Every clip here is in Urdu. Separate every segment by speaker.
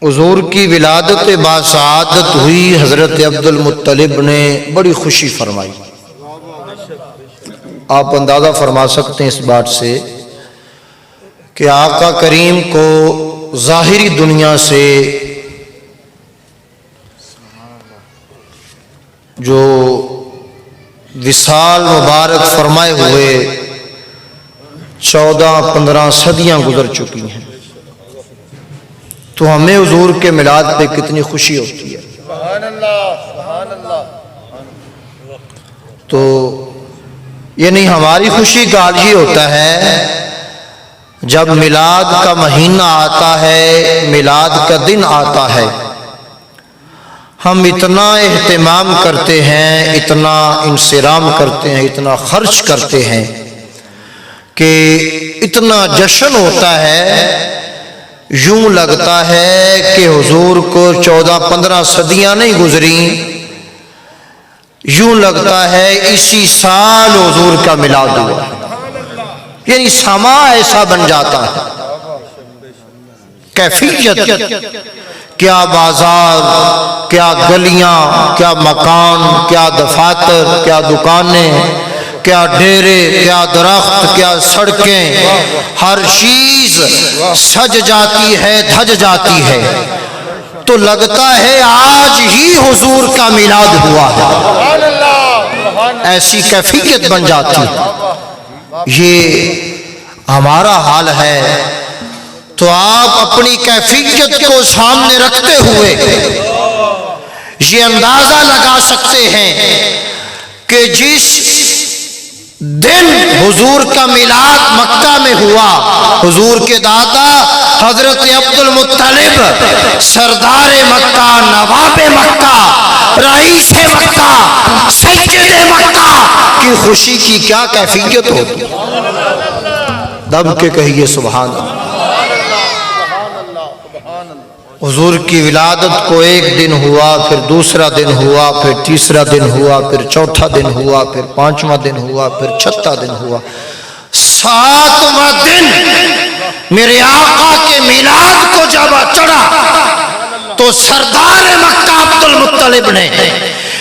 Speaker 1: حضور کی ولادت باسعادت ہوئی، حضرت عبد المطلب نے بڑی خوشی فرمائی۔ آپ اندازہ فرما سکتے ہیں اس بات سے کہ آقا کریم کو ظاہری دنیا سے جو وصال مبارک فرمائے ہوئے 14-15 صدیاں گزر چکی ہیں، تو ہمیں حضور کے میلاد پہ کتنی خوشی ہوتی ہے۔
Speaker 2: سبحان اللہ، سبحان اللہ۔
Speaker 1: تو یعنی ہماری خوشی کا حال یہ ہوتا ہے جب میلاد کا مہینہ آتا ہے، میلاد کا دن آتا ہے، ہم اتنا اہتمام کرتے ہیں، اتنا انصرام کرتے ہیں، اتنا خرچ کرتے ہیں کہ اتنا جشن ہوتا ہے، یوں لگتا ہے کہ حضور کو 14-15 صدیاں نہیں گزریں، یوں لگتا ہے اسی سال حضور کا میلاد ہوا، یعنی سما ایسا بن جاتا ہے۔ کیفیت، کیا بازار، کیا گلیاں، کیا مکان، کیا دفاتر، کیا دکانیں، کیا ڈیرے، کیا درخت، کیا سڑکیں، ہر چیز سج جاتی ہے، دھج جاتی ہے، تو لگتا ہے آج ہی حضور کا میلاد ہوا ہے، ایسی کیفیت بن جاتی ہے۔ یہ ہمارا حال ہے، تو آپ اپنی کیفیت کو سامنے رکھتے ہوئے یہ اندازہ لگا سکتے ہیں کہ جس دن حضور کا میلاد مکہ میں ہوا، حضور کے دادا حضرت عبد المطلب سردار مکہ، نواب مکہ، رئیس مکہ، سید مکہ کی خوشی کی کیا کیفیت ہوتی، دب کے کہیے سبحان اللہ۔ حضور کی ولادت کو ایک دن ہوا، پھر دوسرا دن ہوا، پھر تیسرا دن ہوا، پھر چوتھا دن ہوا، پھر 5واں دن ہوا، پھر 6واں دن ہوا، 7واں دن میرے آقا کے میلاد کو جب چڑھا تو سردار مکہ عبد المطلب نے،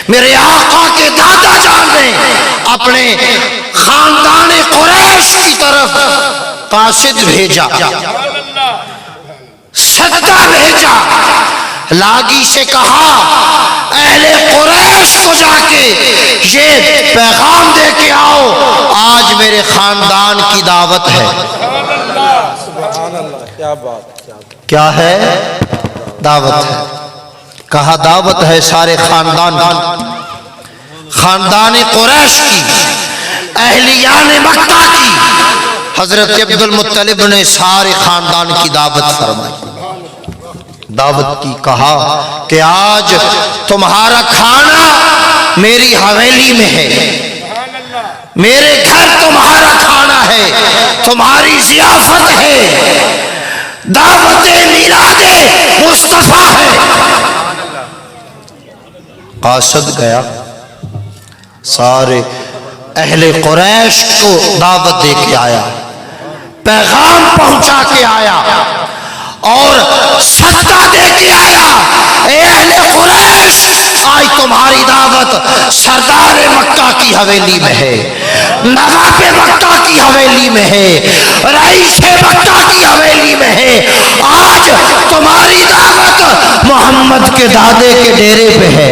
Speaker 1: میرے آقا کے دادا جان نے اپنے خاندان قریش کی طرف قاصد بھیجا، صدقہ بھیجا، لاگی سے کہا اہل قریش کو جا کے یہ پیغام دے کے آؤ، آج میرے خاندان کی دعوت ہے۔ کیا ہے؟ دعوت ہے۔ کہا دعوت ہے سارے خاندان قریش کی، اہلیان مکہ کی۔ حضرت عبد المطلب نے سارے خاندان کی دعوت فرمائی، دعوت کی، کہا کہ آج تمہارا کھانا میری حویلی میں ہے، میرے گھر تمہارا کھانا ہے، تمہاری ضیافت ہے، دعوت میلاد مصطفیٰ ہے۔ قاصد گیا، سارے اہل قریش کو دعوت دے کے آیا، پیغام پہنچا کے آیا اور صدقہ دے کے آیا، اے اہل قریش، آج تمہاری دعوت سردار مکہ کی حویلی میں ہے، نواب مکہ کی حویلی میں ہے، رئیس مکہ کی حویلی میں ہے، آج تمہاری دعوت محمد کے دادے کے ڈیرے پہ ہے۔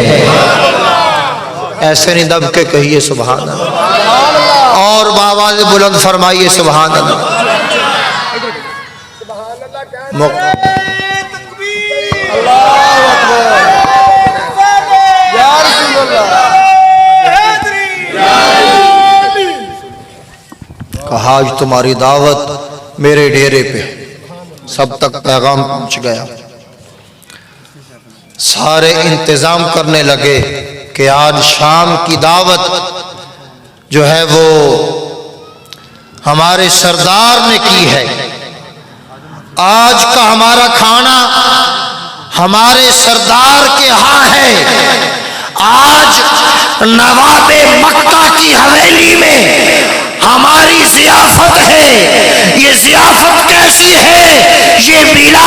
Speaker 1: ایسے نہیں دب کے کہیے سبحان اللہ، اور بآواز بلند فرمائیے سبحان اللہ۔ کہا آج تمہاری دعوت میرے ڈیرے پہ، سب تک پیغام پہنچ گیا، سارے انتظام کرنے لگے کہ آج شام کی دعوت جو ہے وہ ہمارے سردار نے کی ہے، آج کا ہمارا کھانا ہمارے سردار کے ہاں ہے، آج نواب مکہ کی حویلی میں ہماری ضیافت ہے۔ یہ ضیافت کیسی ہے؟ یہ میلاد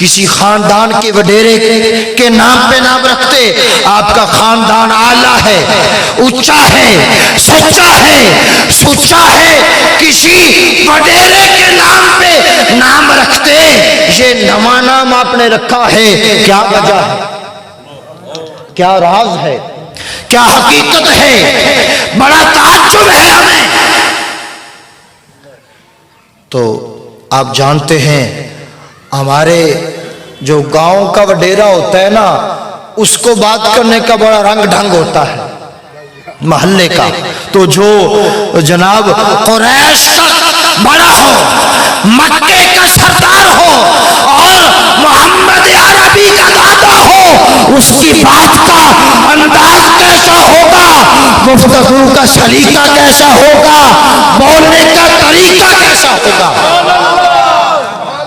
Speaker 1: کسی خاندان کے وڈیرے کے نام پہ نام رکھتے. آپ کا خاندان اعلیٰ ہے, اونچا ہے, سچا ہے, سچا ہے, کسی وڈیرے کے نام پہ نام رکھتے. یہ نواں نام آپ نے رکھا ہے, کیا وجہ ہے, کیا راز ہے, کیا حقیقت ہے؟ بڑا تعجب ہے ہمیں. تو آپ جانتے ہیں ہمارے جو گاؤں کا وڈیرا ہوتا ہے نا, اس کو بات کرنے کا بڑا رنگ ڈھنگ ہوتا ہے محلے کا. تو جو جناب قریش کا بڑا ہو, مکے کا سردار ہو اور محمد عربی کا دادا ہو, اس کی بات کا انداز کیسا ہوگا, گفتگو کا سلیقہ کیسا ہوگا, بولنے کا طریقہ کیسا ہوگا.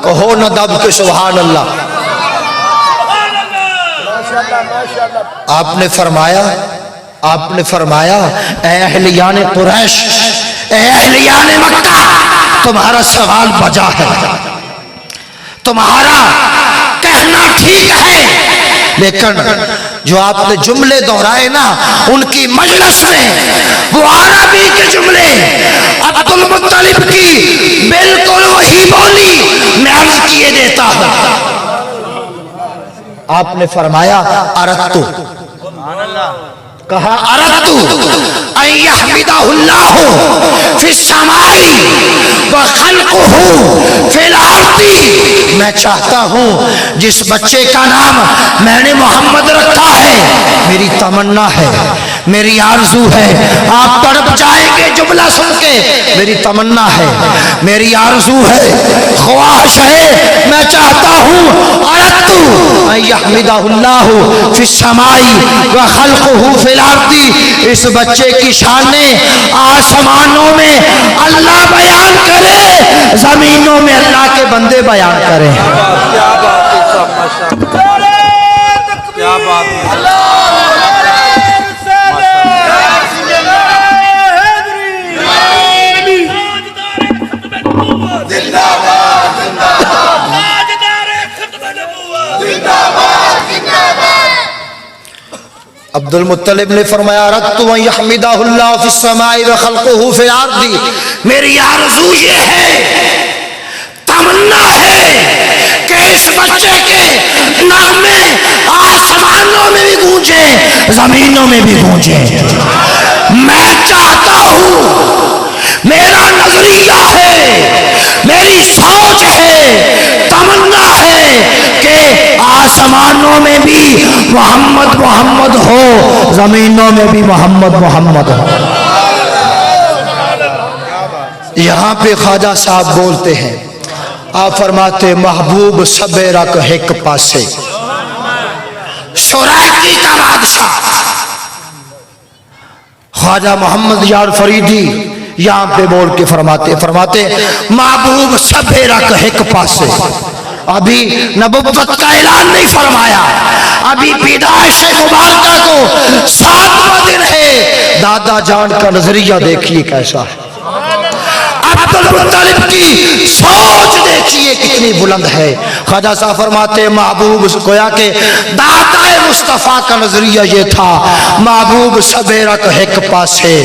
Speaker 1: کہو نہ دب کے سبحان اللہ. آپ نے فرمایا اے اہلیان قریش, اے اہلیان مکہ, تمہارا سوال بجا ہے, تمہارا کہنا ٹھیک ہے, لیکن جو آپ نے جملے دہرائے نا ان کی مجلس میں, وہ عربی کے جملے عبد المطلب کی بالکل وہی بولی میں عرض کیے دیتا ہوں. آپ نے فرمایا اردتو, کہا اردتو ان یحمدہ اللہ فی السماء وخلقہ فی الارض. میں چاہتا ہوں جس بچے کا نام میں نے محمد رکھا ہے, میری تمنا ہے, میری آرزو ہے, آپ تڑپ جائیں گے جملہ سن کے, میری تمنا ہے, میری آرزو ہے, خواہش ہے, میں چاہتا ہوں اردتو ان یحمدہ اللہ فی السماء وخلقہ فی الارض. اس بچے کی شانیں آسمانوں میں اللہ بیان کرے, زمینوں میں اللہ کے بندے بیان کریں.
Speaker 2: کیا بات ہے صاحب, ماشاءاللہ, کیا بات ہے.
Speaker 1: عبد المطلب نے فرمایا اردتو ان یحمدہ اللہ فی السماء وخلقہ فی الارض. میری آرزو یہ ہے, تمنا ہے کہ اس بچے کے نغمے آسمانوں میں بھی گونجیں, زمینوں میں بھی گونجیں. میں چاہتا ہوں, میرا نظریہ ہے, میری سوچ ہے, تمنا ہے کہ آسمانوں میں بھی محمد محمد ہو, زمینوں میں بھی محمد محمد ہو. یہاں پہ خواجہ صاحب بولتے ہیں, آپ فرماتے محبوب سب رکھ ایک پاسے, شرائکی کا بادشاہ خواجہ محمد یار فریدی یہاں پہ بول کے فرماتے محبوب سب رکھ ایک پاسے. ابھی نبوت کا اعلان نہیں فرمایا, ابھی پیدائش مبارکہ کو 7واں دن ہے. دادا جان کا نظریہ دیکھیے کیسا ہے, عبد المطلب کی سوچ دیکھیے کتنی بلند ہے. خواجہ صاحب فرماتے محبوب, گویا کہ دادا مصطفیٰ کا نظریہ یہ تھا, محبوب سبیرک ایک پاسے,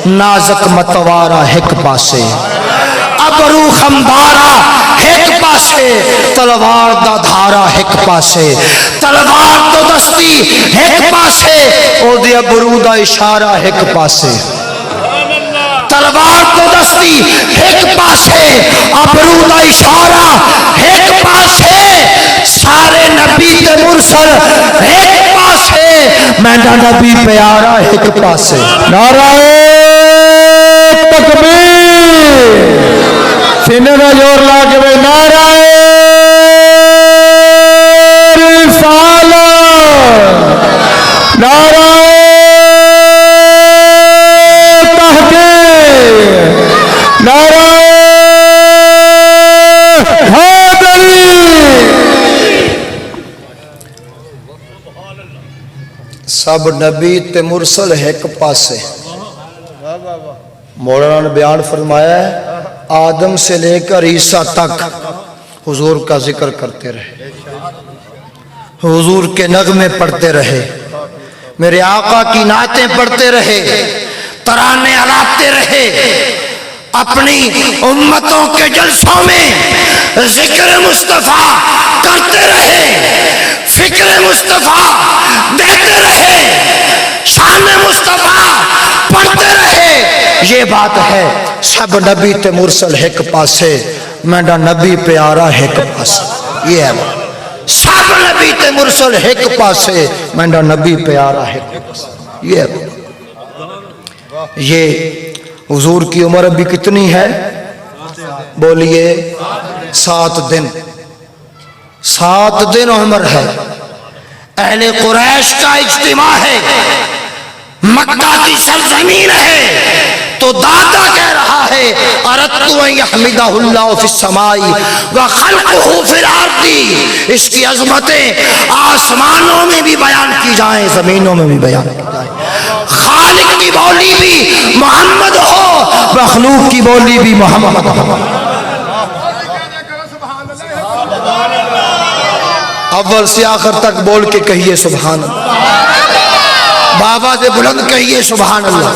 Speaker 1: نازک متوارا ایک پاسے, ابرو خمدارا ایک پاسے, تلوار دا دھارا ایک پاسے, تلوار تو دستی ایک پاسے, اور دیا ابرو دا اشارہ ایک پاسے. تلوار تو دستی ایک پاسے, ابرو دا اشارہ ایک پاسے, سارے نبی تے مرسل ایک پاسے, میرا نبی پیارا ایک پاسے.
Speaker 3: نعرہ تکبیر, سینے کا زور لا کے بھائی نعرہ رسالت, نعرہ تحقیق, نعرہ حیدری.
Speaker 1: سب نبی تے مرسل ایک پاسے. مولانا نے بیان فرمایا ہے آدم سے لے کر عیسیٰ تک حضور کا ذکر کرتے رہے. حضور کے نغمے پڑھتے رہے، میرے آقا کی نعتیں پڑھتے رہے، ترانے اڑاتے رہے، اپنی امتوں کے جلسوں میں ذکر مصطفیٰ کرتے رہے، فکر مصطفیٰ دیتے رہے، شان مصطفیٰ پڑھتے رہے۔ یہ بات ہے سب نبی تے مرسل ایک پاسے، میڈا نبی پیارا ایک پاسے، یہ ہے بات۔ سب نبی تے مرسل ایک پاسے، میڈا نبی پیارا ایک پاسے، یہ ہے بات۔ یہ حضور کی عمر ابھی کتنی ہے؟ بولیے 7 دن۔ 7 دن عمر ہے۔ اہل قریش کا اجتماع ہے، مکہ کی سرزمین ہے، تو دادا کہہ رہا ہے اردت ان یحمدہ اللہ فی السماء وخلقہ فی الارض، اس کی عظمتیں آسمانوں میں بھی بیان کی جائیں، زمینوں میں بھی بیان کی جائیں۔ خالق کی بولی بھی محمد ہو، مخلوق کی بولی بھی محمد ہو۔ اول سے آخر تک بول کے کہیے سبحان اللہ، بابا سے بلند کہیے سبحان اللہ۔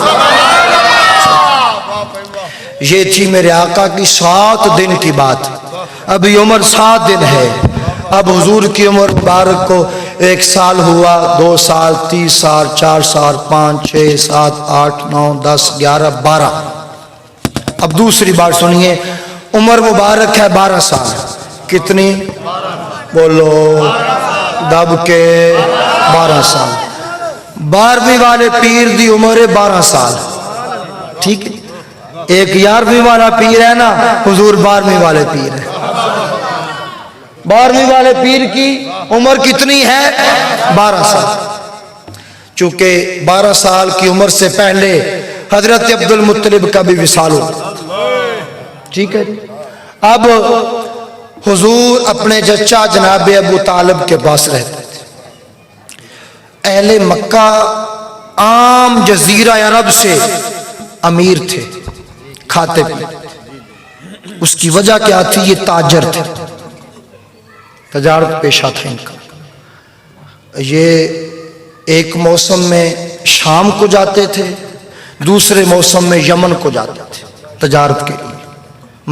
Speaker 1: یہ تھی میرے آقا کی 7 دن کی بات۔ ابھی عمر 7 دن ہے، اب حضور کی عمر مبارک کو 1 سال ہوا، 2 سال، 3 سال، 4 سال، 5، 6، 7، 8، 9، 10، 11، 12۔ اب دوسری بات سنیے، عمر مبارک ہے 12 سال۔ کتنی؟ بولو دب کے 12 سال۔ 12ویں والے پیر دی عمر ہے 12 سال، ٹھیک ہے؟ ایک 11ویں والا پیر ہے نا، حضور 12ویں والے پیر ہے۔ 12ویں والے پیر کی عمر کتنی ہے؟ 12 سال۔ چونکہ 12 سال کی عمر سے پہلے حضرت عبد المطلب کا بھی وصال ہو، ٹھیک ہے؟ اب حضور اپنے چچا جناب ابو طالب کے پاس رہتے تھے۔ اہل مکہ عام جزیرہ عرب سے امیر تھے، کھاتے پیتے۔ اس کی وجہ کیا تھی؟ یہ تاجر تھے، تجارت پیشہ تھا ان کا۔ یہ ایک موسم میں شام کو جاتے تھے، دوسرے موسم میں یمن کو جاتے تھے تجارت کے لیے۔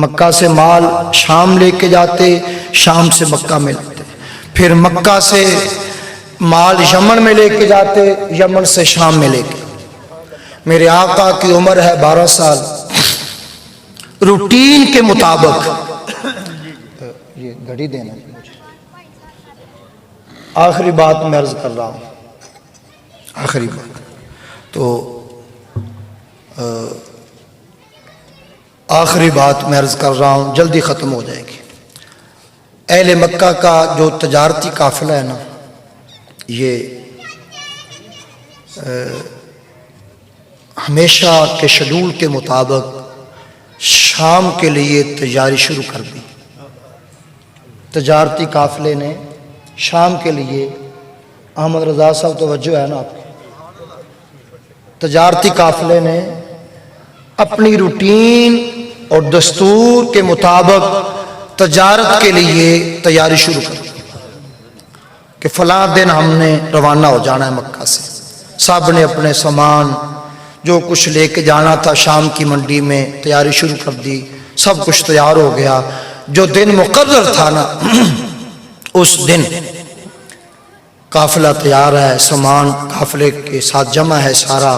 Speaker 1: مکہ سے مال شام لے کے جاتے، شام سے مکہ میں لاتے، پھر مکہ سے مال یمن میں لے کے جاتے، یمن سے شام میں لے کے۔ میرے آقا کی عمر ہے 12 سال۔ روٹین کے مطابق یہ گھڑی دینا مجھے، آخری بات میں عرض کر رہا ہوں، آخری بات تو آخری بات میں عرض کر رہا ہوں، جلدی ختم ہو جائے گی۔ اہل مکہ کا جو تجارتی قافلہ ہے نا، یہ ہمیشہ کے شیڈول کے مطابق شام کے لیے تیاری شروع کر دی۔ تجارتی قافلے نے شام کے لیے، احمد رضا صاحب توجہ ہے نا آپ کی، تجارتی قافلے نے اپنی روٹین اور دستور کے مطابق تجارت کے لیے تیاری شروع کر دی کہ فلاں دن ہم نے روانہ ہو جانا ہے مکہ سے۔ سب نے اپنے سامان جو کچھ لے کے جانا تھا شام کی منڈی میں تیاری شروع کر دی، سب کچھ تیار ہو گیا۔ جو دن مقرر تھا نا، اس دن قافلہ تیار ہے، سامان قافلے کے ساتھ جمع ہے سارا،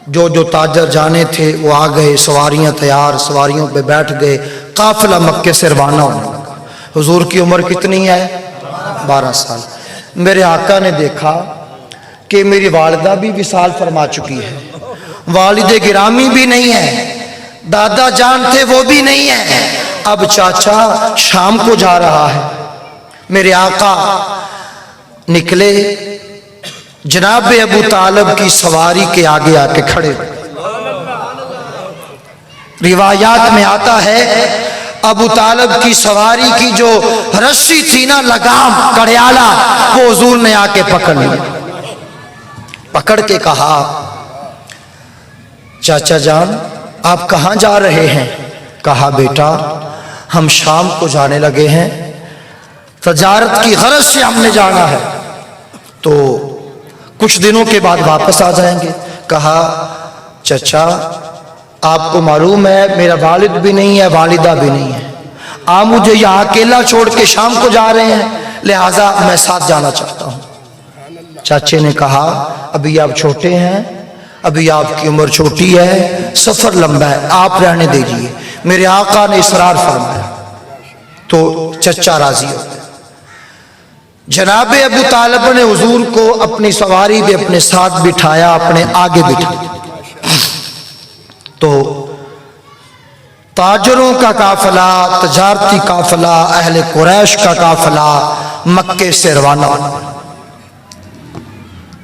Speaker 1: جو تاجر جانے تھے وہ آ گئے، سواریاں تیار، سواریوں پہ بیٹھ گئے، قافلہ مکے سے روانہ ہونے لگا۔ حضور کی عمر کتنی ہے؟ 12 سال۔ میرے آقا نے دیکھا کہ میری والدہ بھی وصال فرما چکی ہے، والد گرامی بھی نہیں ہے، دادا جان تھے وہ بھی نہیں ہے، اب چاچا شام کو جا رہا ہے۔ میرے آقا نکلے، جناب ابو طالب کی سواری کے آگے آ کے کھڑے۔ روایات میں آتا ہے ابو طالب کی سواری کی جو رسی تھی نا، لگام کڑیالہ، وہ حضور نے آ کے پکڑ لی، پکڑ کے کہا چاچا جان آپ کہاں جا رہے ہیں؟ کہا بیٹا ہم شام کو جانے لگے ہیں۔ تجارت کی غرض سے ہم نے جانا ہے، تو کچھ دنوں کے بعد واپس آ جائیں گے۔ کہا چچا آپ کو معلوم ہے میرا والد بھی نہیں ہے، والدہ بھی نہیں ہے، آپ مجھے یہاں اکیلا چھوڑ کے شام کو جا رہے ہیں، لہٰذا میں ساتھ جانا چاہتا ہوں۔ چاچے نے کہا ابھی آپ چھوٹے ہیں، ابھی آپ کی عمر چھوٹی ہے، سفر لمبا ہے، آپ رہنے دیجئے۔ میرے آقا نے اصرار فرمایا تو چچا راضی ہو گئے۔ جناب ابو طالب نے حضور کو اپنی سواری بھی اپنے ساتھ بٹھایا، اپنے آگے بٹھایا، تو تاجروں کا قافلہ، تجارتی قافلہ، اہل قریش کا قافلہ مکے سے روانہ ہوا۔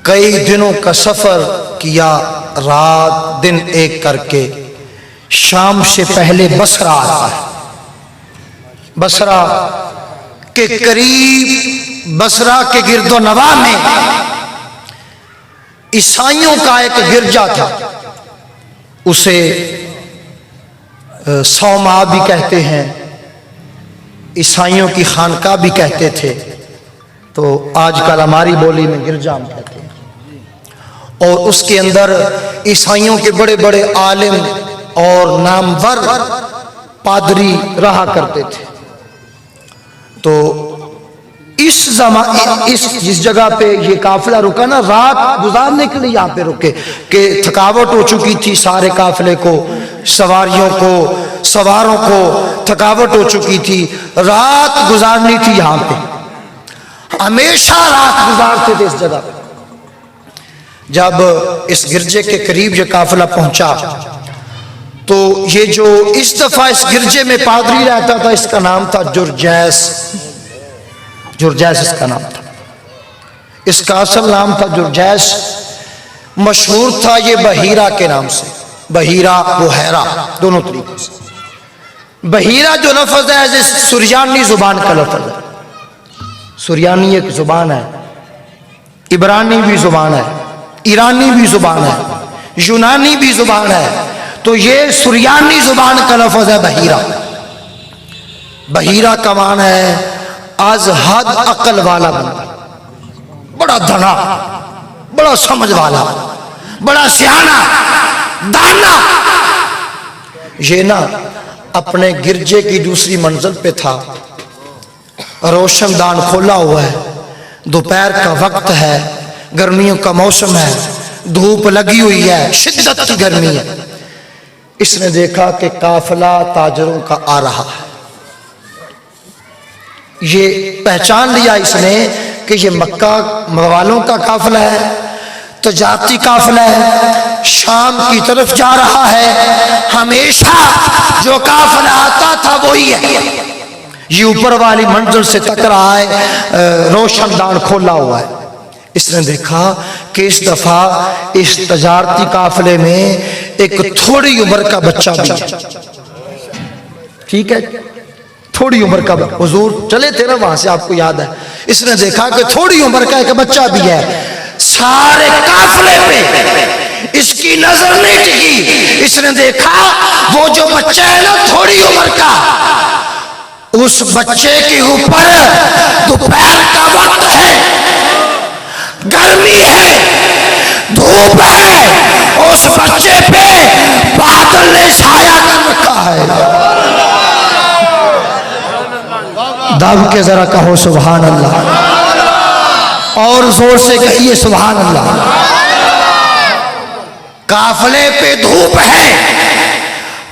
Speaker 1: کئی دنوں کا سفر کیا، رات دن ایک کر کے شام سے پہلے بصرہ آتا ہے۔ بصرہ کے قریب، بصرہ کے گرد و نواح میں عیسائیوں کا ایک گرجا تھا، اسے صومعہ بھی کہتے ہیں، عیسائیوں کی خانقاہ بھی کہتے تھے، تو آج کل ہماری بولی میں گرجا ہم کہتے ہیں۔ اور اس کے اندر عیسائیوں کے بڑے بڑے عالم اور نامور پادری رہا کرتے تھے۔ تو اس جگہ پہ یہ قافلہ رکا نا، رات گزارنے کے لیے یہاں پہ رکے کہ تھکاوٹ ہو چکی تھی سارے قافلے کو، سواریوں کو، سواروں کو تھکاوٹ ہو چکی تھی، رات گزارنی تھی یہاں پہ، ہمیشہ رات گزارتے تھے اس جگہ پہ۔ جب اس گرجے کے قریب یہ قافلہ پہنچا تو یہ جو اس دفعہ اس گرجے میں پادری رہتا تھا، اس کا نام تھا جرجیس۔ جرجیس اس کا نام تھا، اس کا اصل نام تھا جرجیس، مشہور تھا یہ بحیرہ کے نام سے، بحیرہ بحیرہ دونوں طریقوں سے۔ بحیرہ جو لفظ ہے سریانی زبان کا لفظ ہے، سریانی ایک زبان ہے، عبرانی بھی زبان ہے، ایرانی بھی زبان ہے، یونانی بھی زبان ہے، تو یہ سریانی زبان کا لفظ ہے بحیرہ۔ بحیرہ کا معنی ہے از حد عقل والا بندہ، بڑا دنا، بڑا سمجھ والا، بڑا سیانا، دانا۔ یہ نا اپنے گرجے کی دوسری منزل پہ تھا، روشن دان کھولا ہوا ہے، دوپہر کا وقت ہے، گرمیوں کا موسم ہے، دھوپ لگی ہوئی ہے، شدت کی گرمی ہے۔ اس نے دیکھا کہ قافلہ تاجروں کا آ رہا ہے، یہ پہچان لیا اس نے کہ یہ مکہ والوں کا قافلہ ہے، تجارتی قافلہ ہے، شام کی طرف جا رہا ہے، ہمیشہ جو قافلہ آتا تھا وہی ہے۔ یہ اوپر والی منزل سے تک رہا ہے، روشن دان کھولا ہوا ہے۔ اس نے دیکھا کہ اس دفعہ اس تجارتی قافلے میں ایک تھوڑی عمر کا بچہ بھی ہے، ٹھیک ہے، تھوڑی عمر کا، حضور چلے تھے نا وہاں سے، آپ کو یاد ہے۔ اس نے دیکھا کہ تھوڑی عمر کا ایک بچہ بھی ہے، سارے قافلے پہ اس کی نظر نہیں ٹکی۔ اس نے دیکھا وہ جو بچہ ہے نا تھوڑی عمر کا، اس بچے کے اوپر دوپہر کا وقت ہے، گرمی ہے، دھوپ ہے، اس بچے پہ بادل نے سایہ کر رکھا ہے۔ دب کے ذرا کہو سبحان اللہ، اور زور سے کہیے سبحان اللہ۔ قافلے پہ دھوپ ہے،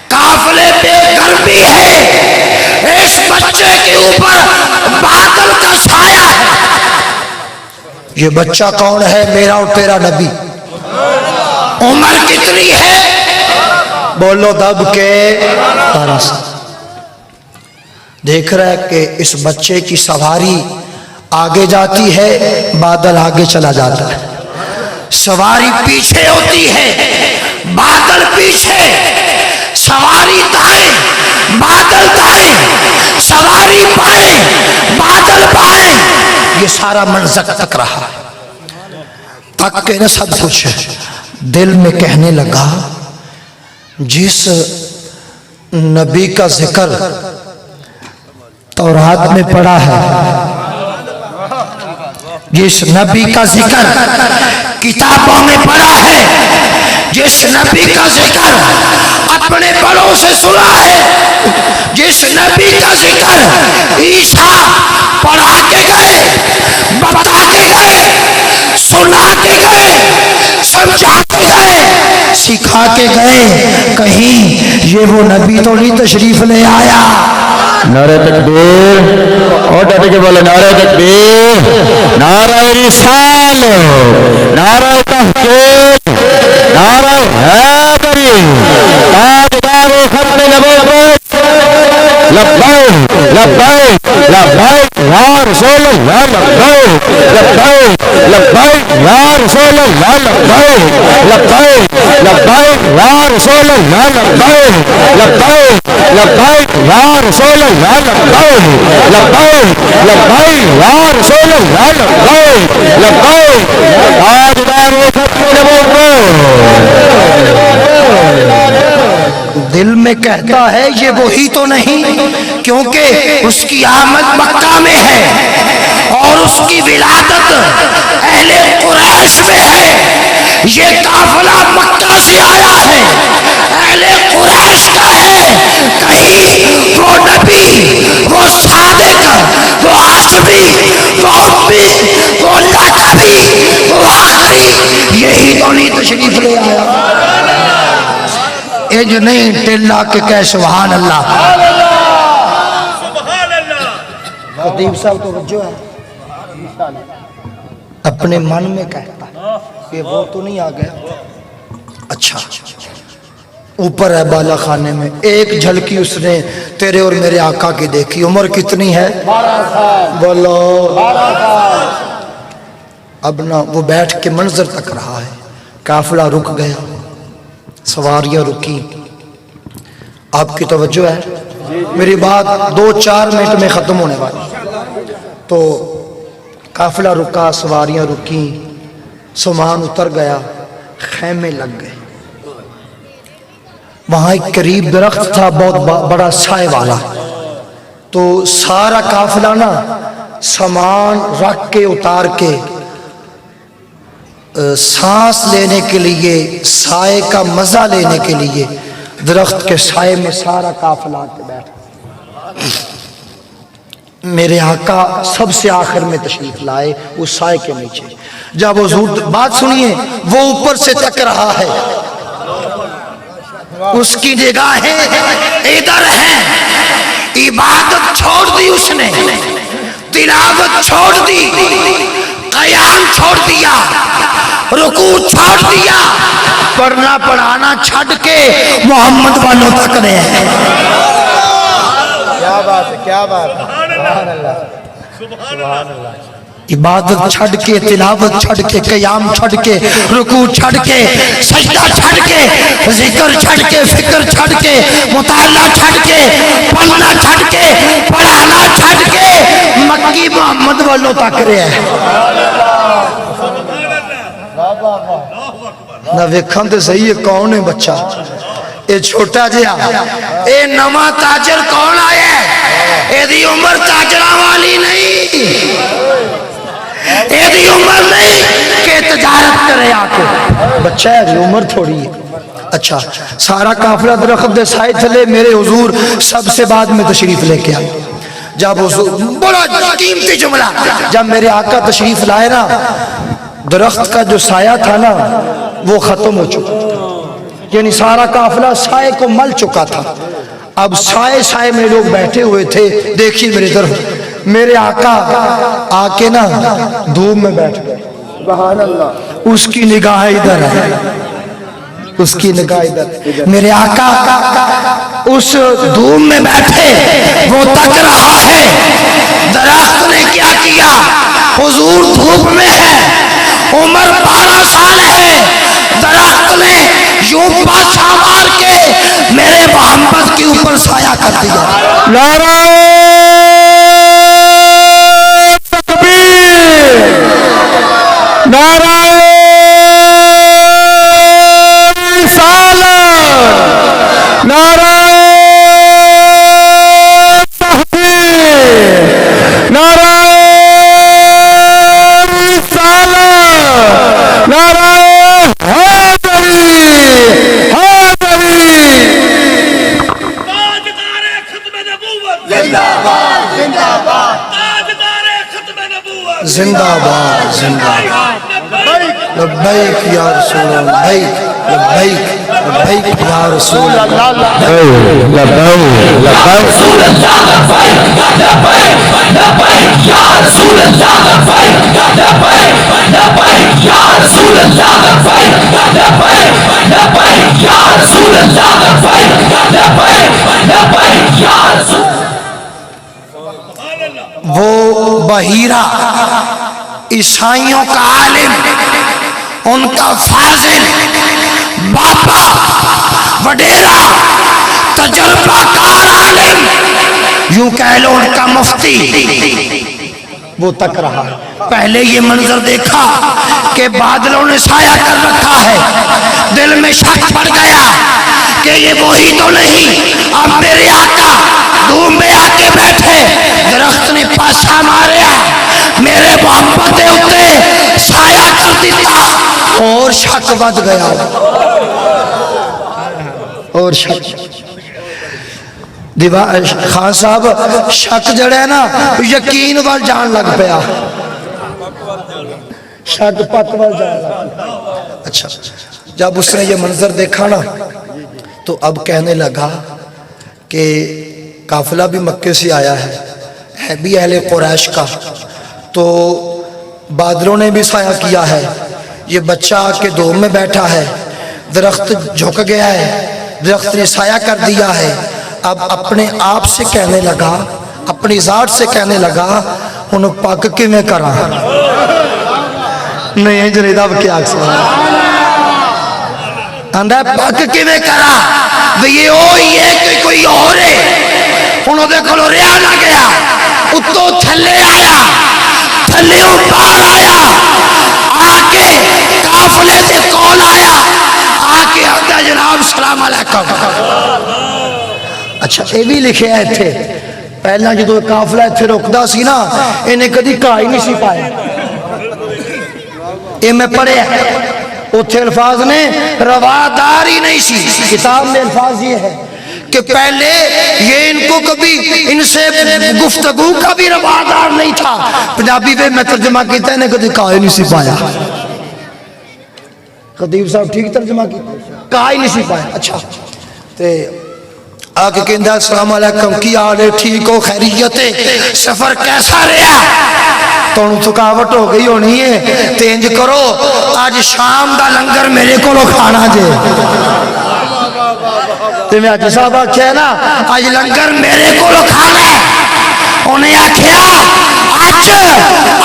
Speaker 1: قافلے پہ گرمی ہے، اس بچے کے اوپر بادل کا سایہ ہے۔ یہ بچہ کون ہے؟ میرا اور تیرا نبی۔ عمر کتنی ہے؟ بولو دب کے 12 سال۔ دیکھ رہا ہے کہ اس بچے کی سواری آگے جاتی ہے، بادل آگے چلا جاتا ہے، سواری پیچھے ہوتی ہے، بادل پیچھے، سواری دائیں، بادل دائیں، سواری بائیں، بادل بائیں۔ یہ سارا منظر تک رہا، تک کے نہ سب کچھ دل میں کہنے لگا، جس نبی کا ذکر تورات میں پڑھا ہے، جس نبی کا ذکر کتابوں میں پڑھا ہے، جس نبی کا ذکر اپنے بڑوں سے سنا ہے، جس نبی کا ذکر عیسیٰ پڑھا کے گئے، بتا کے گئے، سنا کے گئے، سمجھا کے گئے، سکھا کے گئے، کہیں یہ وہ نبی تو نہیں تشریف لے آیا؟
Speaker 3: نعرہ تکبیر، اور ڈٹ کے بولے نعرہ تکبیر، نعرہ رسالت، نعرہ تحقیق، نعرہ حیدری، تاجدار ختم نبوت، لبیک لبیک لبیک یا رسول اللہ، لبیک لبیک لبیک یا رسول اللہ، لبیک لبیک لبیک یا رسول اللہ، لبیک لبیک لبیک یا رسول اللہ، لبیک لبیک لبیک یا رسول اللہ، لبیک لبیک تاجدار ختم نبوت۔
Speaker 1: دل میں کہتا ہے یہ وہی تو نہیں، کیونکہ اس کی آمد مکہ میں ہے اور اس کی ولادت اہل قریش میں ہے، یہ قافلہ مکہ سے آیا ہے، اہل قریش کا ہے، کہیں وہ نبی، وہ صادق، وہ عاشقی، وہ امی، وہ لقبی، وہ آخری، یہی تو نہیں تشریف لے آیا؟ جو نہیں ٹلّا کے کہہ سبحان اللہ۔ خطیب صاحب توجہ ہے، اپنے من میں کہتا ہے یہ وہ تو نہیں آ گیا؟ اچھا اوپر ہے بالا خانے میں، ایک جھلکی اس نے تیرے اور میرے آقا کی دیکھی، عمر کتنی ہے؟ 12 سال، بولو 12 سال۔ اب نہ وہ بیٹھ کے منظر تک رہا ہے، قافلہ رک گیا، سواریاں رکی۔ آپ کی توجہ ہے؟ میری بات 2-4 منٹ میں ختم ہونے والی، تو قافلہ رکا، سواریاں رکی، سامان اتر گیا، خیمے لگ گئے۔ وہاں ایک قریب درخت تھا بہت بڑا سائے والا، تو سارا قافلہ نا سامان رکھ کے اتار کے سانس لینے کے لیے، سائے کا مزہ لینے کے لیے درخت کے سائے میں سارا قافلہ آ کے بیٹھا۔ میرے آقا سب سے آخر میں تشریف لائے اس سائے کے نیچے۔ جب حضور، بات سنیے، وہ اوپر سے تک رہا ہے، اس کی نگاہیں ادھر ہیں، عبادت چھوڑ دی اس نے، تلاوت چھوڑ دی، قیام چھوڑ دیا، رکوع چھوڑ دیا، پڑھنا پڑھانا چھڑ کے محمد والوں تک رہے ہیں۔
Speaker 3: کیا بات ہے، کیا بات ہے، سبحان اللہ، سبحان اللہ۔
Speaker 1: عبادت چھڑ کے، تلاوت چھڑ کے، قیام چھڑ کے، رکوع چھڑ کے، سجدہ چھڑ کے، ذکر چھڑ کے، فکر چھڑ کے، مطالعہ چھڑ کے، پڑھنا چھڑ کے، پڑھانا چھڑ کے مکی محمد والوں تک رہے ہیں۔ نہ ویکھاں تے صحیح ہے کون ہے بچہ، اے چھوٹا جہا، اے نواں تاجر کون آیا ہے؟ اے دی عمر تاجرہ والی نہیں، اے دی عمر نہیں کہ تجارت کرے آکے، بچہ ہے دی عمر تھوڑی ہے۔ اچھا سارا قافلہ درخت دے سائے تھلے، میرے حضور سب سے بعد میں تشریف لے کے آئے۔ جب حضور، بڑا قیمتی جملہ، جب میرے آقا تشریف لائے نا، درخت کا جو سایہ تھا نا وہ ختم ہو چکا تھا، یعنی سارا قافلہ سائے کو مل چکا تھا۔ اب سائے میں لوگ بیٹھے ہوئے تھے، دیکھیے میری طرف، میرے آقا آ کے نا دھوپ میں بیٹھ گئے، سبحان اللہ، اس کی نگاہ ادھر ہے، اس کی نگاہ ادھر، میرے آقا اس دھوپ میں بیٹھے، وہ تک رہا ہے، درخت نے کیا کیا؟ حضور دھوپ میں ہے، عمر 12 سال ہے، درخت نے یوں پاچھا مار کے میرے محمد کے اوپر سایہ کر دیا۔
Speaker 3: نعرہ تکبیر، نعرہ رسالت، نعرہ تحقیق، نعرہ
Speaker 1: زندہ لبیک یا رسول اللہ لبیک لبیک یا رسول اللہ وہ بحیرہ عیسائیوں کا عالم ان کا فاضل باپا وڈیرا تجربہ کار عالم یوں کہہ لو ان کا مفتی وہ تک رہا ہے پہلے یہ منظر دیکھا کہ بادلوں نے سایہ کر رکھا ہے دل میں شک پڑ گیا کہ یہ وہی تو نہیں اب میرے آقا دھوم میں آ کے بیٹھے درخت نے پاسا ماریا میرے محبت دے اتے سایہ کر دیتا اور شک ود گیا اور شک خان صاحب شک جڑا ہے نا یقین وال جان لگ پیا شک پت وال جان لگ پیا اچھا جب اس نے یہ منظر دیکھا نا تو اب کہنے لگا کہ قافلہ بھی مکے سے آیا ہے بھی اہل قریش کا تو بادلوں نے بھی سایہ کیا ہے یہ بچہ کے دوم میں بیٹھا ہے درخت جھک گیا ہے درخت نے سایہ کر دیا ہے اب اپنے آپ سے کہنے لگا اپنی ذات سے کہنے لگا انہوں پاک کی میں کرا نہیں جنید اب کیا اکسا اندھا پاک کی میں کرا یہ ہوئی ہے کہ کوئی اور ہے انہوں دیکھو لو ریا نہ گیا اتو تھلے آیا تھلے باہر آیا آکے کافلے سے کون آیا آکے آدھا جناب سلام علیکم اچھا یہ بھی لکھے ہیں تھے پہلا جدو کافلہ تھے رکھدا سی نا انہیں کدی کہا ہی نہیں سی پائے یہ میں پڑھے ہیں اتھے الفاظ نے روادار ہی نہیں سی کتاب میں الفاظ یہ ہے کہ پہلے یہ ان کو کبھی ان سے گفتگو کا بھی روادار نہیں تھا پنجابی میں ترجمہ کیتا ہے انہیں کدی کہا ہی نہیں سی پایا خطیب صاحب ٹھیک ترجمہ کیتا کہا ہی نہیں سی پایا اچھا تے آگے کہندہ السلام علیکم کی آلے ٹھیک ہو خیریت سفر کیسا رہا تو انہوں تھکاوٹ ہو گئی ہونی ہے تینج کرو آج شام دا لنگر میرے کو لو کھانا جے تو میں آج صاحب آکھیا ہے نا آج لنگر میرے کو لو کھانا ہے انہیں آکھیا آج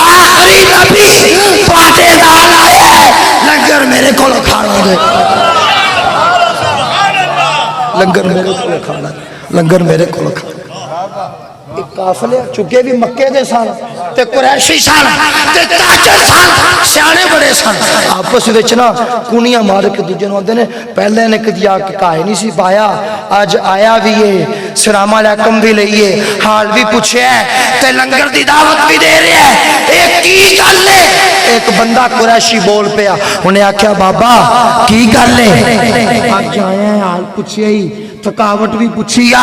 Speaker 1: آخری نبی پاتے دال آیا ہے لنگر میرے کو لو کھانا جے لنگر میرے کو کھانا لنگر میرے کو کھانا قافلے چکے بھی مکے دے سان تے قریشی سان تے تاجر سان سیانے بڑے سان آپس وچنا کونیاں مار کے دوجے نوں آندے نے پہلے نے کدی آ کے کہا نہیں سی پایا اج آیا بھی ہے سلام علیکم بھی لئیے حال بھی پوچھے ہے تے لنگر دی دعوت بھی دے رہے ہیں ایک کی گل ہے ایک بندہ قریشی بول پیا انہیں آکھیا بابا کی گل ہے آج آیا ہے حال پوچھے ہی تھکاوٹ بھی پوچھیا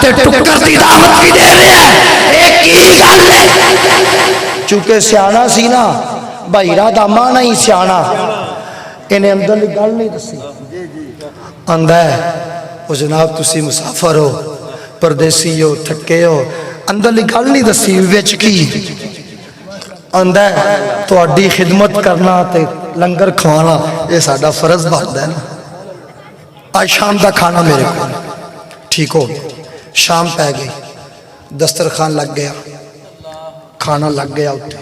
Speaker 1: تے ٹکر دی دعوت بھی دے رہے ہیں ایک کی گل ہے چونکہ سیانہ سی نا بھائیرہ دا مانا ہی سیانہ انہیں اندر لی گل نہیں دسی اندھا ہے وہ جناب تسی مسافر ہو پردیسی ہو تھکے ہو اندر لی گل نہیں دسی ویچ کی اندھا ہے تو اڈی خدمت کرنا تے لنگر کھوانا یہ ساڑھا فرض بات ہے نا آج شام دا کھانا میرے کو ٹھیک ہو شام پہ گئی دسترخوان لگ گیا کھانا لگ گیا اٹھے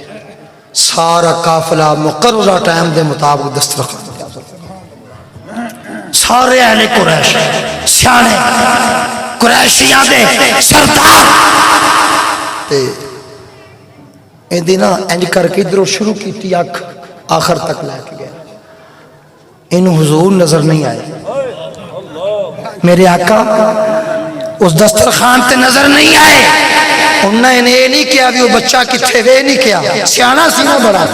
Speaker 1: سارا قافلہ مقررہ ٹائم دے مطابق دسترخوان سارے اہل قریش سیانے قریشیاں دے سردار اے دینا انج کر کے ادھر شروع کی تھی آخر تک لے کے گیا ان حضور نظر نہیں آئے میرے آقا اس دسترخوان تے نظر نہیں آئے انہوں نے یہ نہیں کیا بھی وہ بچہ کتھے وے نہیں کیا سیانہ سی نہ بڑا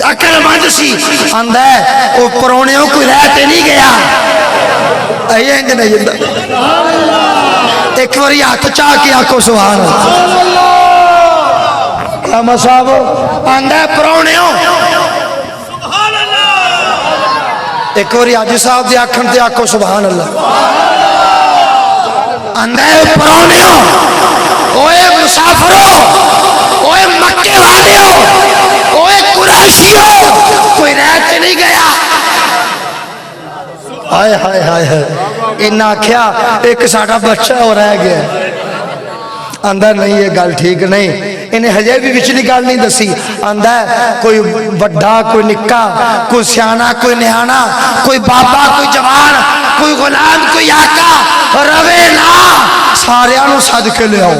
Speaker 1: اکل مند سی اندھا ہے وہ پرونیوں کوئی رہتے نہیں گیا اے انج نہیں جندہ ایک وری آکھ چاہ کی آکھو سبحان اللہ صاحب اندھا ہے پرونیوں ایک بار حاجی صاحب دے آکھن تے آکھو سبحان اللہ اندے پراؤنیو اوے مسافرو اوے مکے والیو اوے قریشیو کوئی رہ کے نہیں گیا ہائے ہائے ہائے ہائے انہاں آکھیا ایک ساڈا بچہ ہو رہ گیا اندر نہیں یہ گل ٹھیک نہیں انہیں ہجے بھی وچلی گل نہیں دسی اندر کوئی وڈا کوئی نکا کوئی سیانا کوئی نیانا کوئی بابا کوئی جوان کوئی غلام کوئی آقا روے نا ساریاں نو سد کے لے آؤ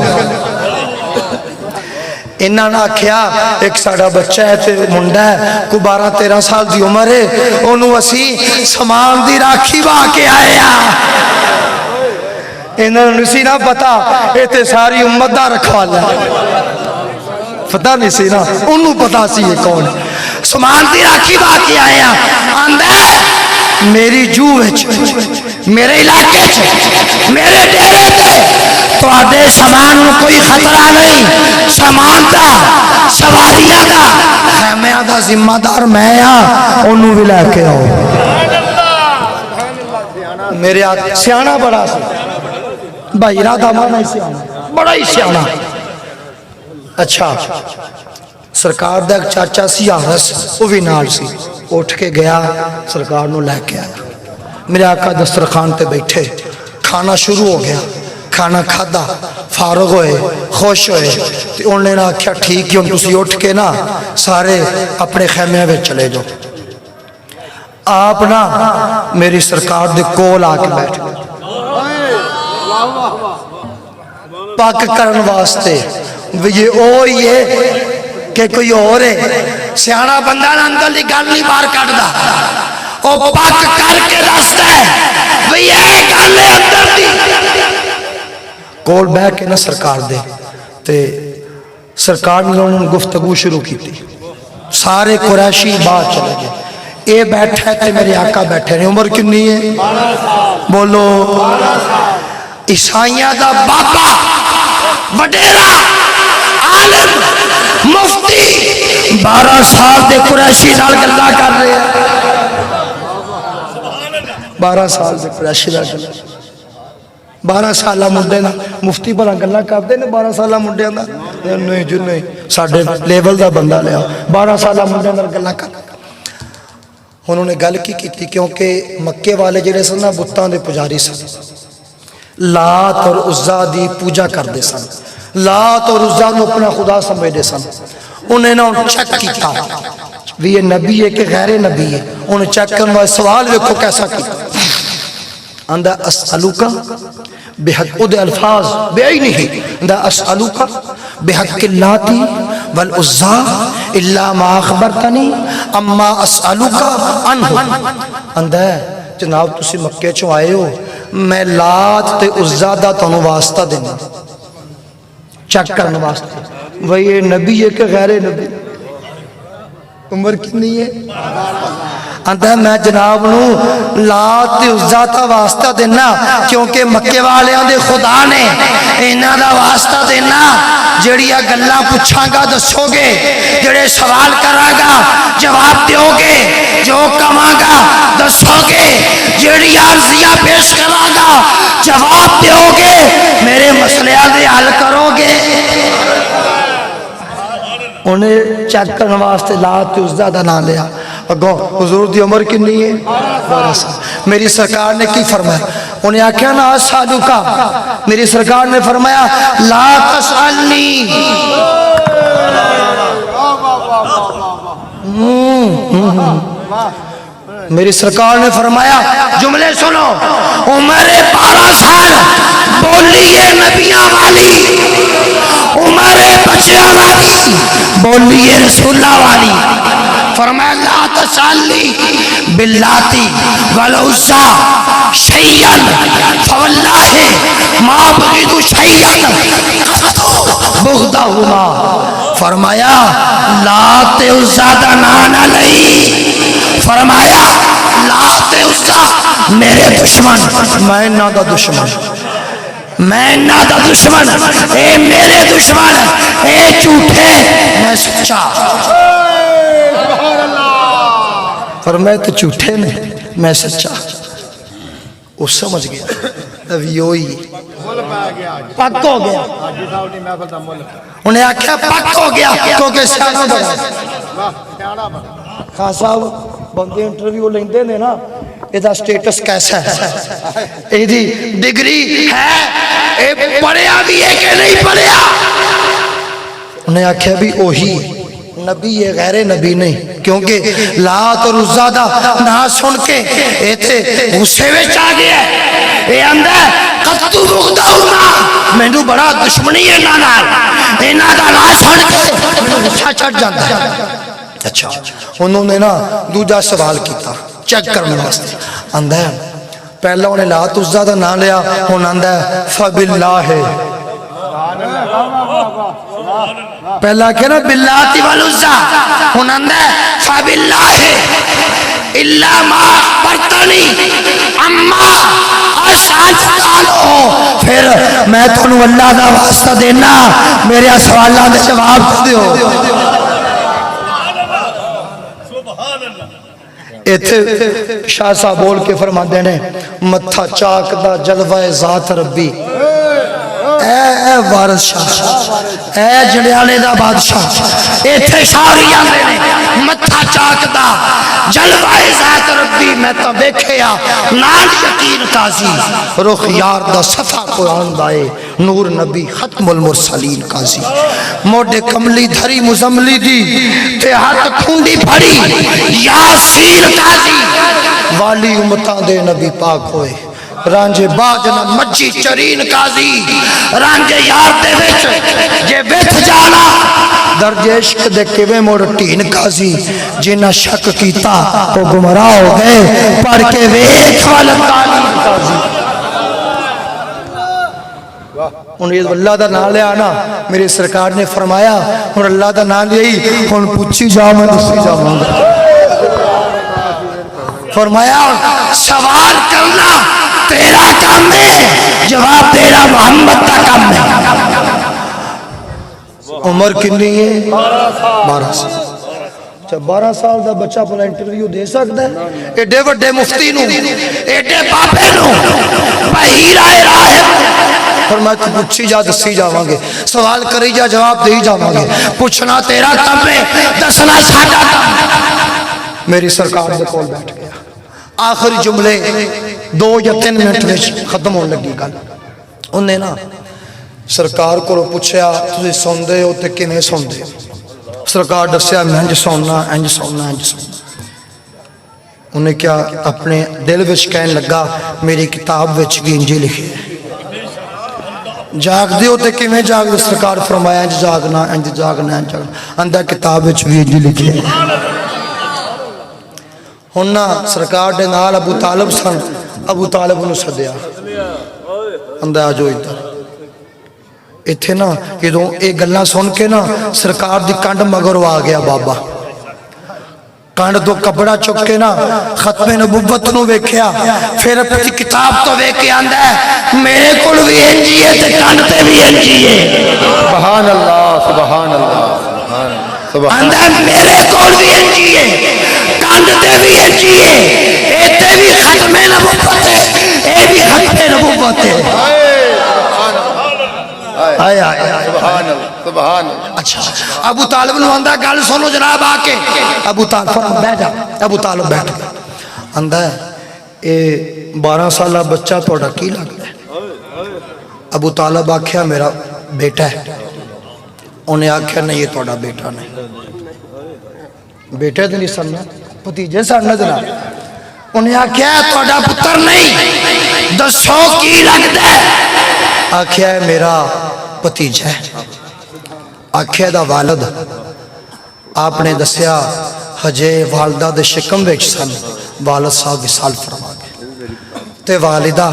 Speaker 1: انہاں نے آکھیا ایک ساڑا بچہ ہے تے منڈا ہے کوئی 12-13 سال دی عمر ہے انہوں اسی سامان دی راکھی با کے آئے انہوں نے سی نہ پتا ایتے ساری امت دا رکھوالا پتہ نہیں سی نا انہوں پتا سی یہ کون سامان دی راکھی با کے آئے آندہ میری جو وچ میرے علاقے چ میرے ڈیرے تے تو آدھے سامان کوئی خطرہ نہیں سامان دا سواریاں دا خیمیاں دا ذمہ دار میں ہاں انہوں بھی لے کے آؤ میرے آدھے سیانہ بڑا سی بھائی ارادہ مانا ہی سیانہ بڑا ہی سیانہ اچھا سرکار دا ایک چاچا سی آرس وہ بھی نال سی اٹھ کے گیا سرکار نو لے کے آیا میرے آقا دسترخوان تے بیٹھے کھانا شروع ہو گیا کھانا کھادا فارغ ہوئے خوش ہوئے تو انہوں نے آکھیا ٹھیک ہے تسی اٹھ کے نا سارے اپنے خیمے میں چلے جاؤ آپ نا میری سرکار دے کول آ کے بیٹھ گئے پاک کرن واسطے یہ او یہ کہ کوئی اور ہے سیانا بندہ نا اندر لی گل نہیں بار کٹ دا او پاک کر کے دستا ہے وہ یہ گل ہے اندر دی کول بیٹھ کے نا سرکار دے تے سرکار نے انہوں نے گفتگو شروع کی تھی سارے قریشی بات چلے گئے اے بیٹھا ہے تے میرے آقا بیٹھے ہیں عمر کنی ہے بولو عیسائیاں دا بابا وڈیرا عالم مفتی 12 سال دے قریشی نال گلاں کر رہے ہیں 12 سال دے قریشی نال گلاں 12 سالہ منڈے نا مفتی بڑا گلاں کرتے ہیں 12 سالہ منڈے نا نہیں جو نہیں ساڑھے لیول دا بندہ لیا 12 سالہ منڈے نا گلاں کرتے انہوں نے گل کی تھی کیونکہ مکے والے جڑے سن نا بتاں دے پجاری سن لات اور عزا دی پوجا کر دے سن لات اور عزا نو اپنا خدا سمجھ دے سن انہیں نا چیک کیتا بھی یہ نبی ہے کہ غیر نبی ہے انہیں چیک کرنا سوال ویکھو کیسا کیتا اندہ اسألوکا بحق ادھے الفاظ بے آئی نہیں اندہ اسألوکا بحق اللاتی والعزا اللہ ما اخبرتنی اما اسألوکا انہو اندہ جناب تسی مکے چو آئے ہو میں لات تے عزا دا تنو واسطہ دینا چیک کرنا واسطہ وہ یہ نبی ہے کہ غیر نبی عمر کتنی ہے اندھا میں جناب نو لات عزا تا واسطہ دینا کیونکہ مکے والے آندے خدا نے انہا دا واسطہ دینا جڑیا گلہ پچھاں گا دسو گے جڑے سوال کرا گا جواب دیو گے جو کما گا دسو گے جڑی عرضیہ پیش کرا گا جواب دیو گے میرے مسئلہ دے حل کرو گے انہیں چیک کرنے واسطے لات عزا دا نہ لیا اگو حضور دی عمر کنی ہے 12 سال میری سرکار نے کی فرمایا انہیں آکھیا نا سالو کا میری سرکار نے فرمایا لا تسألنی میری سرکار نے فرمایا جملے سنو عمر 12 سال بولیے نبیاں والی عمر بچیاں والی بولیے رسول اللہ والی فرمایا لا تسألنی باللاتی والعزا شیئن فواللہ ما بغید شیئن بغدہما فرمایا لات عزا دا نانا لئی فرمایا لات عزا میرے دشمن میں نہ دا دشمن میں نہ دا دشمن اے میرے دشمن اے جھوٹے میں سچا فرمایا تو جھوٹے نے میں سچا وہ سمجھ گیا ابھی وہی پک ہو گیا انہیں آکھیا پک ہو گیا کیونکہ سیانا بڑا خان صاحب بندے انٹرویو لیندے نے نا ایدہ سٹیٹس کیسا ہے ایدھی ڈگری ہے اے پڑھیا بھی ہے کہ نہیں پڑھیا انہیں آکھیا بھی اوہی نبی یہ غیر نبی نہیں کیونکہ لات اور عزادہ نہ سن کے ایتھے غصے میں چاہ گیا اے اندر قطو بغدہما میں نے بڑا دشمنی ہے نانا اینا دا نہ سن کے میں غصہ چڑھ جاتا ہے اچھا انہوں نے نا دوجہ سوال کیتا چیک کرنے واسطے اندر پہلا انہیں لات عزادہ نہ لیا انہوں اندر فباللہ پہلا کہنا باللہ والعزا انہوں اندر فباللہ اللہ ما برتنی اما آسان سالو پھر میں تو اللہ دا واسطہ دینا میرے سوالات دے جواب دیو ایتھے شاہ صاحب بول کے فرما دینے متھا چاک دا جلوہ ذات ربی اے وارث شاہ اے جڑیانے دا بادشاہ ایتھے شاہریاں دینے متھا چاک دا جلوہ ذات ربی میں تا بیکھیا نال یقین قاضی رخ یار دا صفحہ قرآن دائے نور نبی ختم المرسلین قاضی موڈے کملی دھری مزملی دی تے ہاتھ کھونڈی پھڑی یاسین قاضی والی امتاں دے نبی پاک ہوئے رانجے باجنا مجی چرین قاضی رانجے یار دے وچ جے بیٹھ جانا درج عشق دے کیویں موڑٹین قاضی جنہ شک کیتا وہ گمراہ ہو گئے پڑھ کے ویکھ والا تعلیم قاضی انہیں اللہ دا نام لے آنا میرے سرکار نے فرمایا اور اللہ دا نام لے ہی ان پوچھی جا میں دوسری جا مانگا فرمایا سوال کرنا تیرا کام ہے جواب تیرا محمد کا کام ہے عمر کنی ہے 12 سال جب 12 سال دا بچہ اپنا انٹرویو دے سکتا ہے ایڈے وڈے مفتی نو ایڈے باپے نو بہیرہ راہب فرمایا تو پوچھی جا دسی جاوانگے سوال کری جا جواب دے جاوانگے پوچھنا تیرا کام ہے دسنا ساڈا کام میری سرکار دے کول بیٹھ گیا آخری جملے 2 یا 3 منٹ میں ختم ہونے لگی گل انہیں نا سرکار کو پوچھیا تسی سوندے ہو تے کیویں سوندے سرکار دسیا میں انج سونا انج سونا انج سونا انہیں کیا اپنے دل وچ کہن لگا میری کتاب وچ بھی انجی لکھی ہے جاگ دیو تے کیویں جاگ دے سرکار فرمایا انج جاگنا انج جاگنا انج جاگنا اندر کتاب وچ بھی انجی لکھی ہے ہونا سرکار دے نال ابو طالب سن ابو طالب انہوں سدیا اندر آجو ادھر اتھے نا ادھوں ایک گلہ سن کے نا سرکار دی کانڈ مگر آ گیا بابا کانڈ دو کپڑا چک کے نا ختم نبوت نو ویکھیا پھر اپنی کتاب تو ویکھے آندہ ہے میرے کل بھی انجی ہے تے کانڈ تے بھی انجی ہے
Speaker 3: سبحان اللہ سبحان اللہ
Speaker 1: آندہ ہے میرے کل بھی انجی ہے کانڈ تے بھی انجی ہے ایتے بھی ختم نبوت ہے اے بھی ختم نبوت ہے آئے آئے
Speaker 3: سبحان اللہ سبحان اللہ
Speaker 1: اچھا ابو طالب نو اندہ گل سنو جناب آکے ابو طالب فرم بیٹھ جا ابو طالب بیٹھ گیا اندہ اے 12 سالہ بچہ توڑا کی لگ ہے ابو طالب آکھیا میرا بیٹا ہے انہیں آکھیا نہیں یہ توڑا بیٹا نہیں بیٹے دنی سننا پتیجے سننا جناب انہیں آکھیا توڑا پتر نہیں دسو کی لگ دے آکھیا ہے میرا پتیجہ ہے آکھیا دا والد آپ نے دسیا حجے والدہ دے شکم ویچ سن والد صاحب وصال فرما گئے تے والدہ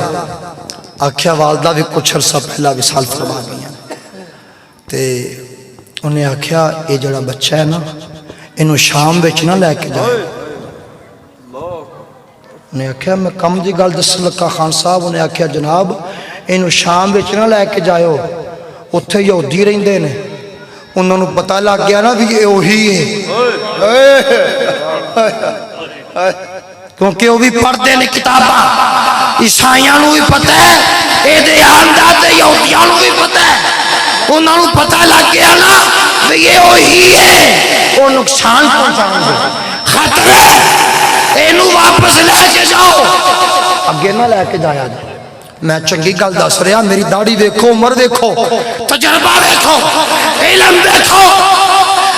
Speaker 1: آکھیا والدہ بھی کچھ عرصہ پہلا وصال فرما گئی ہیں تے انہیں آکھیا یہ جڑا بچہ ہے نا انہوں شام ویچ نہ لے کے جائے انہیں آکھیا میں کم دی گل دس لکا خان صاحب انہیں آکھیا جناب انہوں شام ویچ نہ لے کے جائے ہو اتھے یہودی رہیں دے نے انہوں نے پتہ لگ گیا نا بھی یہ وہی ہے کیونکہ وہ بھی پڑھتے ہیں کتاباں عیسائیاں نو بھی پتہ ہے اے دے آندہ تے یہودیاں نو بھی پتہ ہے انہوں نے پتہ لگ گیا نا کہ یہ وہی ہے وہ نقصان پہنچائیں گے خطر ہے اینو واپس لے کے جاؤ اگے نہ لے کے جایا جائے میں چنگی گل دس رہا میری داڑھی دیکھو عمر دیکھو تجربہ دیکھو علم دیکھو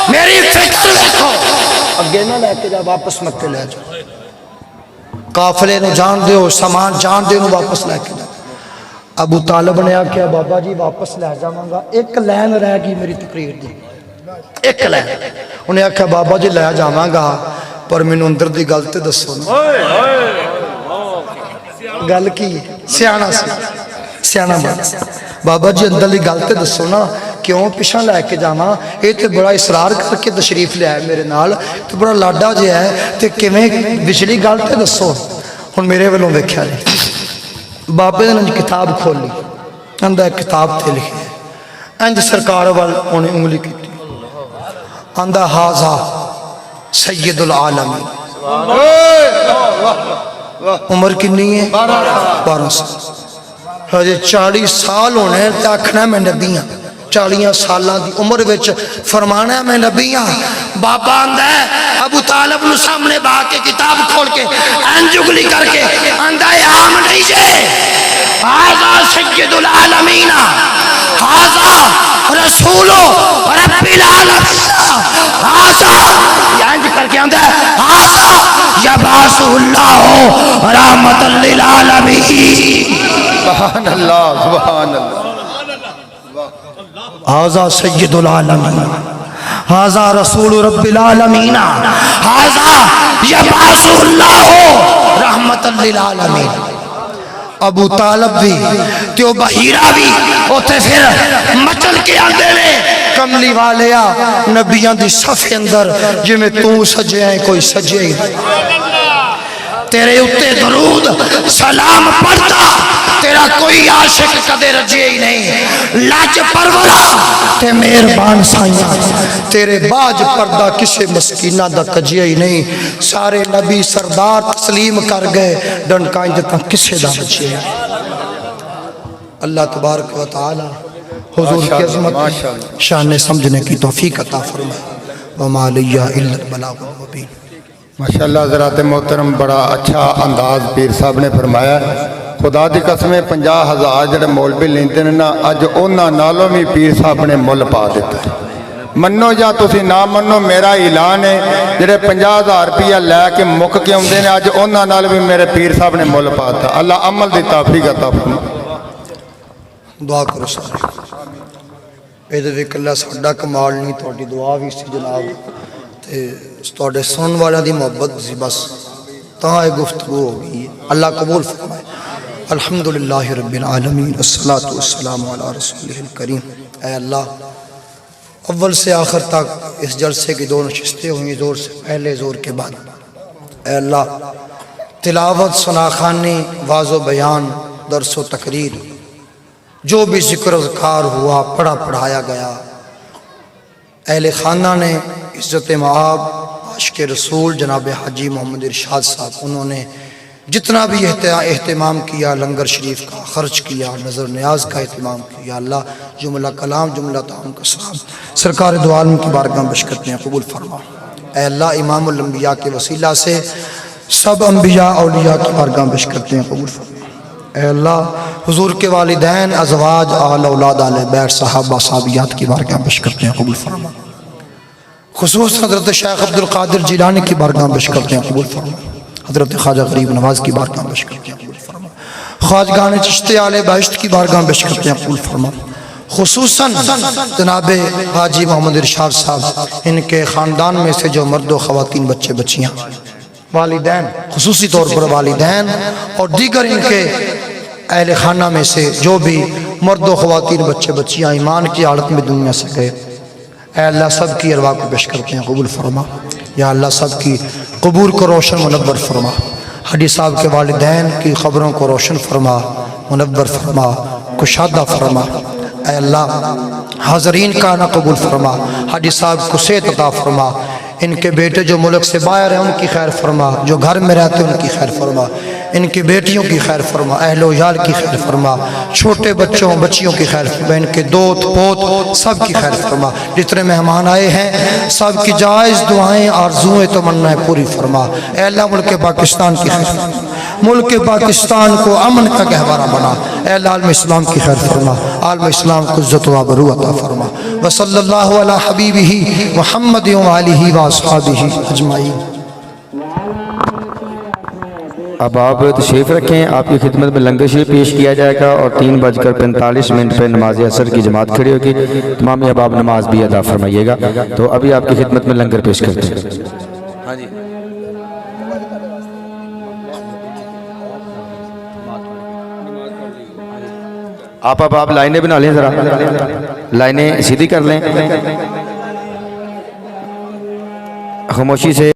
Speaker 1: میری فکر دیکھو اگے نہ لے کے جا واپس مکے لے جاؤ قافلے نو جان دیو سامان جان دیو نو واپس لے کے جا ابو طالب نے آکھیا بابا جی واپس لے جاواں گا ایک لین رہ گئی میری تقریر دی ایک لین انہیں آکھیا بابا جی لے جاواں گا پر مینوں اندر دی گل تے دسو نا گل کی سیانا سی سیانا بابا جی اندر دی گل تے دسو نا کیوں پیچھے لے کے جاواں اے تے بڑا اصرار کر کے تشریف لے آئے میرے نال تے بڑا لاڈا جے ہے تے کیویں بجلی گل تے دسو ہن میرے والوں ویکھیا نہیں بابے نے کتاب کھولی اندر ایک کتاب تے لکھے انج سرکار وال انہیں انگلی کی اندر ہاذا سید العالمین عمر کنی ہے 12 سال ہجے 40 سال ہونے تے آکھنا میں نبی ہاں 40 سالاں دی عمر وچ فرمانا میں نبی ہاں بابا آندا ہے ابو طالب نو سامنے با کے کتاب کھول کے انجگلی کر کے آندا ہے عام نہیں جے ھذا سید العالمین ھذا رسول رب العالمین ھذا یانج کر کے آندا ہے ھذا یبعث اللہ رحمت للعالمین
Speaker 3: سبحان اللہ سبحان اللہ
Speaker 1: ھذا سید العالمین ھذا رسول رب العالمین ھذا یبعث اللہ رحمت للعالمین ابو طالب بھی تیو بحیرہ بھی ہوتے پھر مچل کے آندے نے کملی والیا نبیان دی صف اندر جی میں تو سجے ہیں کوئی سجے ہی تیرے اتے درود سلام پڑھتا تیرا کوئی عاشق کدے رجے ہی نہیں لاج پرورا تے مہربان سائیاں تیرے باج پردہ کسے مسکینہ دا کجے ہی نہیں سارے نبی سردار تسلیم کر گئے ڈنکائیں جتا کسے دا بچے ہیں اللہ تبارک و تعالی حضور کی عظمت شان سمجھنے کی توفیق عطا فرمائے وما علیہ الا البلاغ المبین
Speaker 3: ماشاءاللہ حضرات محترم بڑا اچھا انداز پیر صاحب نے فرمایا خدا دی قسمیں 50,000 جڑے مولوی لیندے نے نا اج انہاں نالوں بھی پیر صاحب نے مل پا دیتا ہے منو یا تسی نہ منو میرا اعلان ہے جڑے 50,000 روپیہ لے کے مک کے اوندے نے اج انہاں نال بھی میرے پیر صاحب نے مل پاتا اللہ عمل دی توفیق عطا فرمائے
Speaker 1: دعا کرو سارے اے ویک اللہ ساڈا کمال نہیں تہاڈی دعا بھی سی جناب تے تہاڈے سن والے دی محبت سی بس تاں اے گفتگو ہو گئی اللہ قبول فرمائے الحمدللہ رب العالمین الصلاۃ والسلام علی رسولہ الکریم اے اللہ اول سے آخر تک اس جلسے کی دو نشستیں ہوئیں زور سے پہلے زور کے بعد اے اللہ تلاوت سناخانی واض و بیان درس و تقریر جو بھی ذکر و اذکار ہوا پڑھا پڑھایا گیا اہل خانہ نے عزت معاب عاشق رسول جناب حاجی محمد ارشاد صاحب انہوں نے جتنا بھی اہتمام کیا لنگر شریف کا خرچ کیا نظر نیاز کا اہتمام کیا اللہ جملہ کلام جملہ تعام کا سلام سرکار دو عالم کی بارگاہ بشکرتیں قبول فرما اے اللہ امام الانبیاء کے وسیلہ سے سب انبیاء اولیاء کی بارگاہ بشکرتیں قبول فرما اے اللہ حضور کے والدین ازواج آل اولاد آل بیت صحابہ صحابیات کی بارگاہ بشکرتیں قبول فرما خصوص حضرت شیخ عبدالقادر جیلانی کی بارگاہ بشکرتیں قبول فرما حضرت خواجہ غریب نواز کی بارگاہ بشکرتیں قبول فرما خواجگان چشتی آل بہشت کی بارگاہ بشکرتیں قبول فرما خصوصاً جناب حاجی محمد ارشاد صاحب ان کے خاندان میں سے جو مرد و خواتین بچے بچیاں والدین خصوصی طور پر والدین اور دیگر ان کے اہل خانہ میں سے جو بھی مرد و خواتین بچے بچیاں ایمان کی حالت میں دنیا سے گئے اے اللہ سب کی ارواح کو پیش کرتے ہیں قبول فرما یا اللہ سب کی قبور کو روشن منور فرما حاجی صاحب کے والدین کی خبروں کو روشن فرما منور فرما کشادہ فرما اے اللہ حاضرین کا نہ قبول فرما حاجی صاحب کو صحت عطا فرما ان کے بیٹے جو ملک سے باہر ہیں ان کی خیر فرما، جو گھر میں رہتے ہیں ان کی خیر فرما، ان کی بیٹیوں کی خیر فرما، اہل و عیال کی خیر فرما، چھوٹے بچوں بچیوں کی خیر فرما، ان کے دوت پوت سب کی خیر فرما، جتنے مہمان آئے ہیں سب کی جائز دعائیں آرزوئیں تمنائیں پوری فرما۔ اے اللہ ملک پاکستان کی خیر فرما، ملک پاکستان کو امن کا گہوارہ بنا۔ اے اللہ عالم اسلام کی خیر فرما، عالم اسلام کو عزت و آبرو عطا فرما۔ وصلی اللہ علی حبیبہ محمد و آلہ و اصحابہ اجمعین۔
Speaker 4: اب آپ تشریف رکھیں، آپ کی خدمت میں لنگر شریف پیش کیا جائے گا اور 3:45 پہ نماز عصر کی جماعت کھڑی ہوگی۔ تمام احباب نماز بھی ادا فرمائیے گا۔ تو ابھی آپ کی خدمت میں لنگر پیش کرتے ہیں۔ ہاں جی، آپ لائنیں بنا لیں، ذرا لائنیں سیدھی کر لیں، خاموشی سے